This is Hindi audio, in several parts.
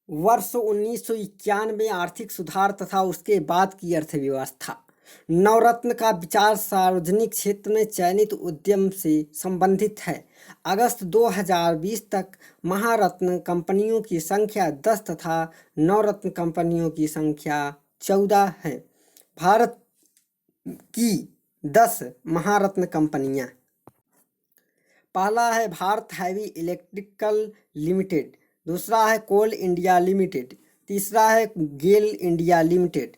वर्ष 1991 आर्थिक सुधार तथा उसके बाद की अर्थव्यवस्था। नवरत्न का विचार सार्वजनिक क्षेत्र में चयनित उद्यम से संबंधित है। अगस्त 2020 तक महारत्न कंपनियों की संख्या 10 तथा नवरत्न कंपनियों की संख्या 14 है। भारत की 10 महारत्न कंपनियां। पहला है भारत हैवी इलेक्ट्रिकल लिमिटेड, दूसरा है कोल इंडिया लिमिटेड, तीसरा है गेल इंडिया लिमिटेड,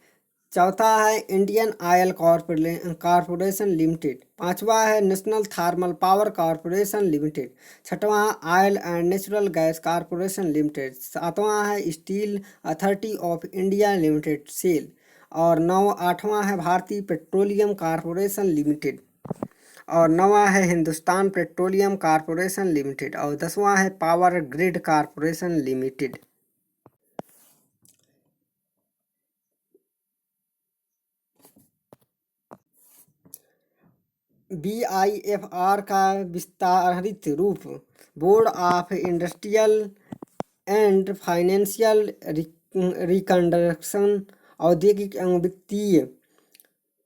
चौथा है इंडियन ऑयल कॉरपोरेशन लिमिटेड, पांचवा है national thermal power corporation limited, छठवां oil and natural gas corporation limited, सातवां है steel authority of India limited SAIL, और आठवां है भारतीय पेट्रोलियम कॉरपोरेशन लिमिटेड, और नौवां है हिंदुस्तान पेट्रोलियम कॉरपोरेशन लिमिटेड, और 10वां है power grid corporation limited. BIFR का विस्तारित रूप board of industrial and financial reconstruction औद्योगिक एवं वित्तीय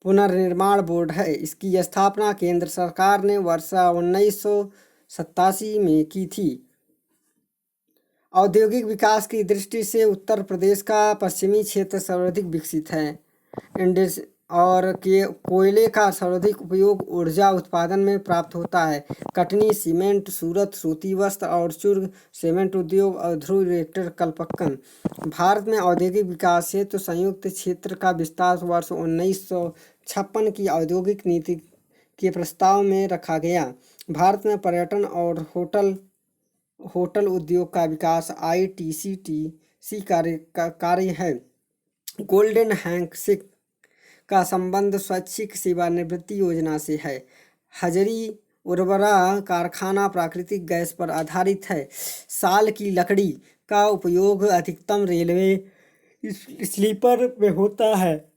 पुनर्निर्माण बोर्ड है। इसकी स्थापना केंद्र सरकार ने वर्ष 1987 में की थी। औद्योगिक विकास की दृष्टि से उत्तर प्रदेश का पश्चिमी क्षेत्र सर्वाधिक विकसित है। और कोयले का सर्वाधिक उपयोग ऊर्जा उत्पादन में प्राप्त होता है। कटनी, सीमेंट, सूरत, सूती वस्त्र और चुर्ग सीमेंट उद्योग और ध्रुव रिएक्टर कलपक्कन। भारत में औद्योगिक विकास हेतु संयुक्त क्षेत्र का विस्तार वर्ष 1956 की औद्योगिक नीति के प्रस्ताव में रखा गया। भारत में पर्यटन और होटल उद्योग का विकास ITCTC कार्य है। गोल्डन हैंडशेक का संबंध स्वैच्छिक सेवानिवृत्ति योजना से है। हजरी उर्वरा कारखाना प्राकृतिक गैस पर आधारित है। साल की लकड़ी का उपयोग अधिकतम रेलवे स्लीपर में होता है।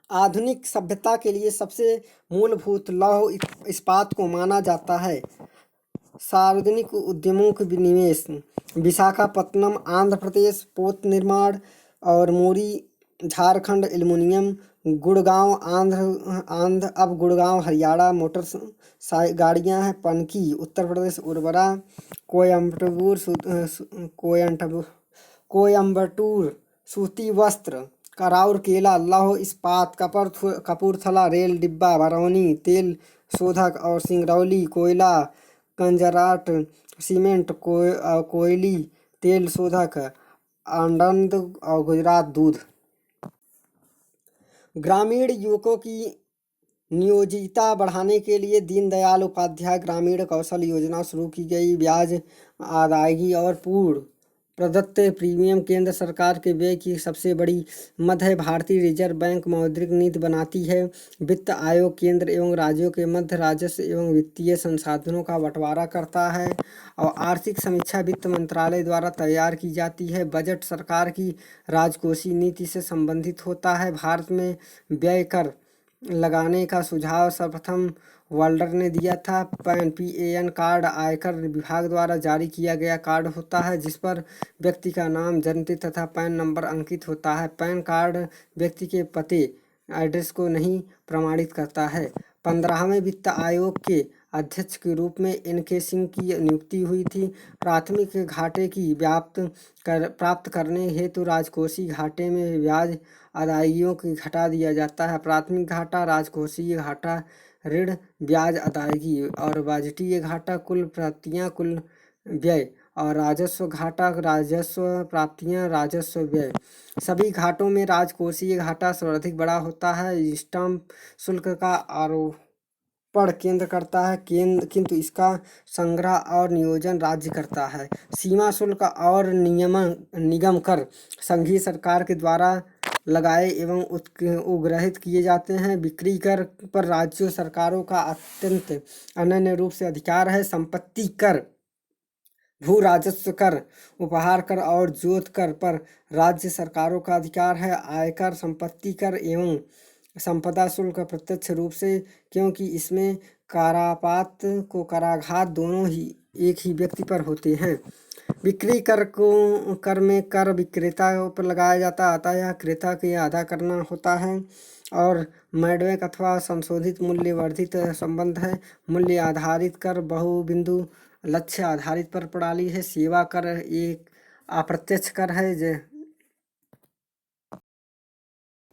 आधुनिक सभ्यता के लिए सबसे मूलभूत लौह इस्पात को माना जाता है। सार्वजनिक उद्यमों के निवेश। विशाखापत्तनम आंध्र प्रदेश पोत निर्माण और मोरी झारखंड एल्युमिनियम। गुड़गांव अब गुड़गांव हरियाणा मोटर गाड़ियां हैं। पनकी उत्तर प्रदेश उर्वरा। कोयम्बटूर सूती वस्त्र। राउरकेला लौह इस्पात। कपूरथला रेल डिब्बा। बरौनी तेल शोधक और सिंगरौली कोयला कंजराट सीमेंट कोयली तेल शोधक। आनंद और गुजरात दूध। ग्रामीण युवकों की नियोजितता बढ़ाने के लिए दीनदयाल उपाध्याय ग्रामीण कौशल योजना शुरू की गई। ब्याज अदायगी और पूर्ण प्रदत्त प्रीमियम केंद्र सरकार के व्यय की सबसे बड़ी मद है। भारतीय रिजर्व बैंक मौद्रिक नीति बनाती है। वित्त आयोग केंद्र एवं राज्यों के मध्य राजस्व एवं वित्तीय संसाधनों का बंटवारा करता है। और आर्थिक समीक्षा वित्त मंत्रालय द्वारा तैयार की जाती है। बजट सरकार की राजकोषीय नीति से संबंधित होता है। भारत में व्यय कर लगाने का सुझाव सर्वप्रथम वाल्डर ने दिया था। PAN कार्ड आयकर विभाग द्वारा जारी किया गया कार्ड होता है जिस पर व्यक्ति का नाम, जन्मतिथि तथा पैन नंबर अंकित होता है। पैन कार्ड व्यक्ति के पते एड्रेस को नहीं प्रमाणित करता है। 15वें वित्त आयोग के अध्यक्ष के रूप में NK सिंह की नियुक्ति हुई थी। प्राथमिक घाटे की प्राप्त करने हेतु राजकोषीय घाटे में ब्याज अदायगियों की घटा दिया जाता है। प्राथमिक घाटा, राजकोषीय घाटा, ऋण ब्याज अदायगी और बजटीय घाटा कुल प्राप्तियां कुल व्यय और राजस्व घाटा राजस्व प्राप्तियां राजस्व व्यय। सभी घाटों में राजकोषीय घाटा सर्वाधिक बड़ा होता है। स्टाम्प शुल्क का आरोपण केंद्र करता है किंतु इसका संग्रह और नियोजन राज्य करता है। सीमा शुल्क और निगम कर संघीय सरकार के द्वारा लगाए एवं उग्रहित किए जाते हैं। बिक्री कर पर राज्य सरकारों का अत्यंत अनन्य रूप से अधिकार है। संपत्ति कर, भू राजस्व कर, उपहार कर और जोत कर पर राज्य सरकारों का अधिकार है। आयकर, संपत्ति कर एवं संपदा शुल्क प्रत्यक्ष रूप से, क्योंकि इसमें करापात को कराघात दोनों ही एक ही व्यक्ति पर होते हैं। बिक्री कर में कर विक्रेता पर लगाया जाता है, अतः यह क्रेता के अदा करना होता है। और मैडवेक अथवा संशोधित मूल्य वर्धित संबंध है। मूल्य आधारित कर बहुबिंदु लक्ष्य आधारित पर प्रणाली है। सेवा कर एक अप्रत्यक्ष कर है